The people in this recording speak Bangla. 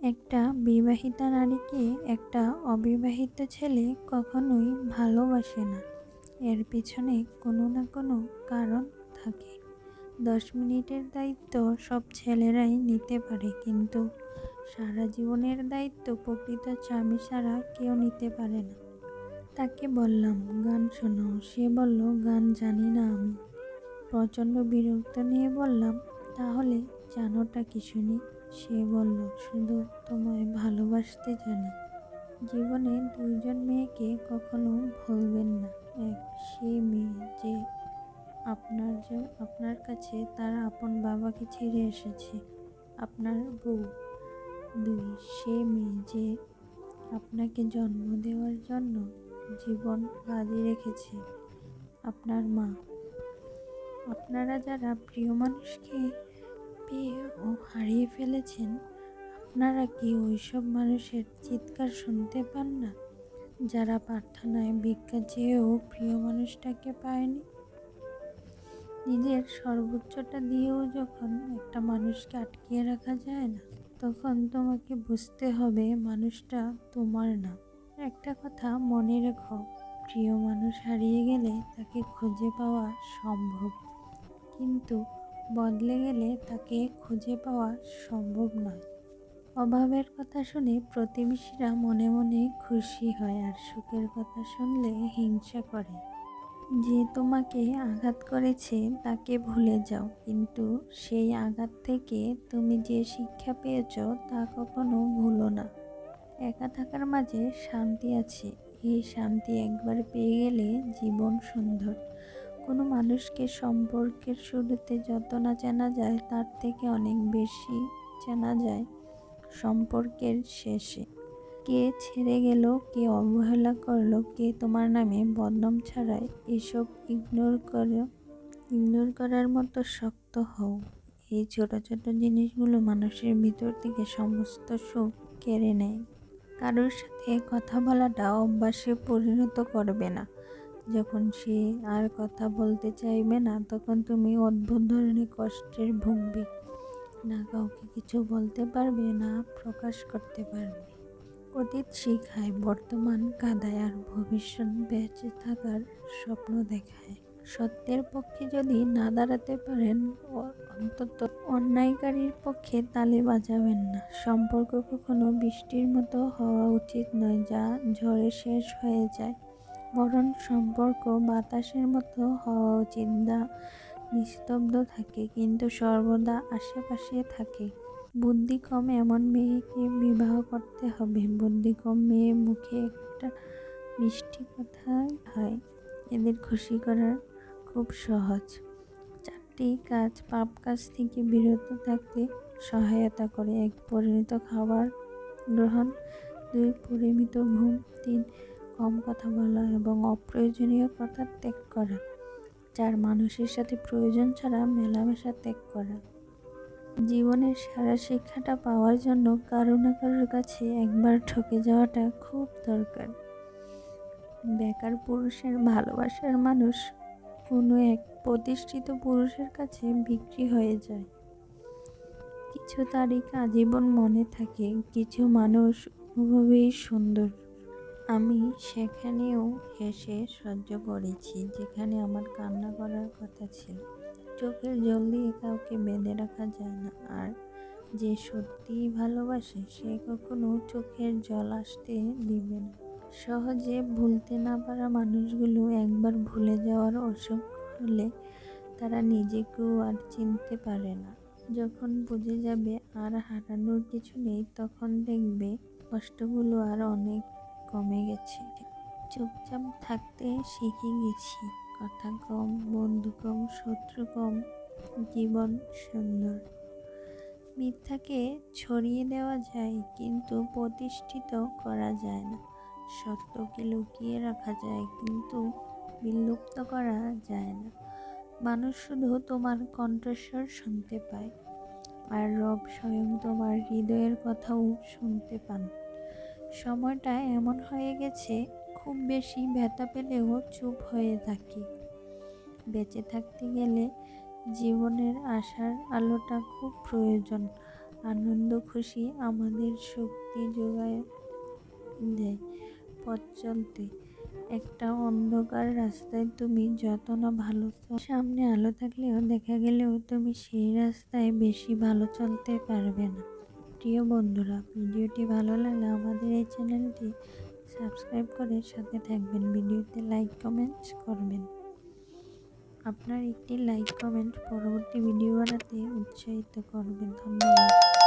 একটা বিবাহিতা নারীকে একটা অবিবাহিত ছেলে কখনোই ভালোবাসে না। এর পিছনে কোনো না কোনো কারণ থাকে। 10 মিনিটের দায়িত্ব সব ছেলেরাই নিতে পারে, কিন্তু সারা জীবনের দায়িত্ব প্রকৃত স্বামী ছাড়া কেউ নিতে পারে না। তাকে বললাম গান শোনাও, সে বলল গান জানি না আমি। প্রচণ্ড বিরক্ত নিয়ে বললাম তাহলে জানোটা কি শুনি? সে বলল শুধু তোমায় ভালোবাসতে জানি। জীবনে দুইজন মেয়েকে কখনো ভুলবেন না। এক, সে মেয়ে যে আপনার কাছে তার আপন বাবাকে ছেড়ে এসেছে, আপনার বউ। দুই, সে মেয়ে যে আপনাকে জন্ম দেওয়ার জন্য জীবন বাজি রেখেছে, আপনার মা। আপনারা যারা প্রিয় মানুষকে পেয়ে ও হারিয়ে ফেলেছেন, আপনারা কি ওইসব মানুষের চিৎকার শুনতে পান না, যারা প্রার্থনায় ভিক্ষা চেয়েও প্রিয় মানুষটাকে পায়নি? নিজের সর্বোচ্চটা দিয়েও যখন একটা মানুষকে আটকিয়ে রাখা যায় না, তখন তোমাকে বুঝতে হবে মানুষটা তোমার না। একটা কথা মনে রেখো, প্রিয় মানুষ হারিয়ে গেলে তাকে খুঁজে পাওয়া সম্ভব, কিন্তু বদলে গেলে তাকে খুঁজে পাওয়া সম্ভব নয়। অভাবের কথা শুনে প্রতিবেশীরা মনে মনে খুশি হয়, আর সুখের কথা শুনলে হিংসা করে। যে তোমাকে আঘাত করেছে তাকে ভুলে যাও, কিন্তু সেই আঘাত থেকে তুমি যে শিক্ষা পেয়েছ তা কখনো ভুলো না। একা থাকার মাঝে শান্তি আছে, এই শান্তি একবার পেয়ে গেলে জীবন সুন্দর। কোনো মানুষকে সম্পর্কের শুরুতে যত না চেনা যায়, তার থেকে অনেক বেশি চেনা যায় সম্পর্কের শেষে। কে ছেড়ে গেল, কে অবহেলা করলো, কে তোমার নামে বদনাম ছড়ায়, এসব ইগনোর করার মতো শক্ত হও। এই ছোট ছোট জিনিসগুলো মানুষের ভিতর থেকে সমস্ত সুখ কেড়ে নেয়। কারোর সাথে কথা বলাটা অভ্যাসে পরিণত করবে না। যখন সে আর কথা বলতে চাইবে না, তখন তুমি অদ্ভুত ধরনের কষ্টের ভুগবে। না কাউকে কিছু বলতে পারবে, না প্রকাশ করতে পারবে। অতীত শিখায়, বর্তমান কাঁদায়, আর ভবিষ্যৎ বেঁচে থাকার স্বপ্ন দেখায়। সত্যের পক্ষে যদি না দাঁড়াতে পারেন, অন্তত অন্যায়কারীর পক্ষে তালি বাজাবেন না। সম্পর্ক কখনো বৃষ্টির মতো হওয়া উচিত নয়, যা ঝড়ে শেষ হয়ে যায়। বরং সম্পর্ক বাতাসের মতো হওয়া উচিত, যা নিস্তব্ধ থাকে কিন্তু সর্বদা আশেপাশে থাকে। বুদ্ধি কম এমন মেয়েকে বিবাহ করতে হবে। বুদ্ধি কম মেয়ে মুখে একটা মিষ্টি কথা হয়, এদের খুশি করা খুব সহজ। 4টি কাজ পাপ কাজ থেকে বিরত থাকতে সহায়তা করে। 1, পরিমিত খাবার গ্রহণ। 2, পরিমিত ঘুম। 3, কম কথা বলা এবং অপ্রয়োজনীয় কথা ত্যাগ করা। 4, মানুষের সাথে প্রয়োজন ছাড়া মেলামেশা ত্যাগ করা। জীবনের সেরা শিক্ষাটা পাওয়ার জন্য কারো না কারোর কাছে একবার ঠকে যাওয়াটা খুব দরকার। বেকার পুরুষের ভালোবাসার মানুষ কোনো এক প্রতিষ্ঠিত পুরুষের কাছে বিক্রি হয়ে যায়। কিছু তারিখ আজীবন মনে থাকে, কিছু মানুষ অনুভবেই সুন্দর। আমি সেখানেও হেসে সহ্য করেছি যেখানে আমার কান্না করার কথা ছিল। চোখের জল দিয়ে কাউকে বেঁধে রাখা যায় না, আর যে সত্যিই ভালোবাসে সে কখনো চোখের জল আসতে দিবে না। সহজে ভুলতে না পারা মানুষগুলো একবার ভুলে যাওয়ার অসুখ হলে তারা নিজেকেও আর চিনতে পারে না। যখন বুঝে যাবে আর হারানোর কিছু নেই, তখন দেখবে কষ্টগুলো আর অনেক কমে গেছে। চুপচাপ থাকতে শিখে গেছি। কথা কম, বন্ধু কম, শত্রু কম, জীবন সুন্দর। মিথ্যাকে ছড়িয়ে দেওয়া যায়, কিন্তু প্রতিষ্ঠিত করা যায় না। সত্যকে লুকিয়ে রাখা যায়, কিন্তু বিলুপ্ত করা যায় না। মানুষ শুধু তোমার কণ্ঠস্বর শুনতে পায়, আর রব স্বয়ং তোমার হৃদয়ের কথাও শুনতে পান। সময়টা এমন হয়ে গেছে, খুব বেশি ব্যথা পেলেও চুপ হয়ে থাকি। বেঁচে থাকতে গেলে জীবনের আশার আলোটা খুব প্রয়োজন, আনন্দ খুশি আমাদের শক্তি যোগায় দেয় পথ চলতে। একটা অন্ধকার রাস্তায় তুমি যত না ভালো সামনে আলো থাকলেও দেখা গেলেও তুমি সেই রাস্তায় বেশি ভালো চলতে পারবে না। প্রিয় বন্ধুরা, ভিডিওটি ভালো লাগলে আমাদের এই চ্যানেলটি সাবস্ক্রাইব করে সাথে থাকবেন। ভিডিওতে লাইক কমেন্টস করবেন। আপনার একটি লাইক কমেন্ট পরবর্তী ভিডিও বানাতে উৎসাহিত করবেন। ধন্যবাদ।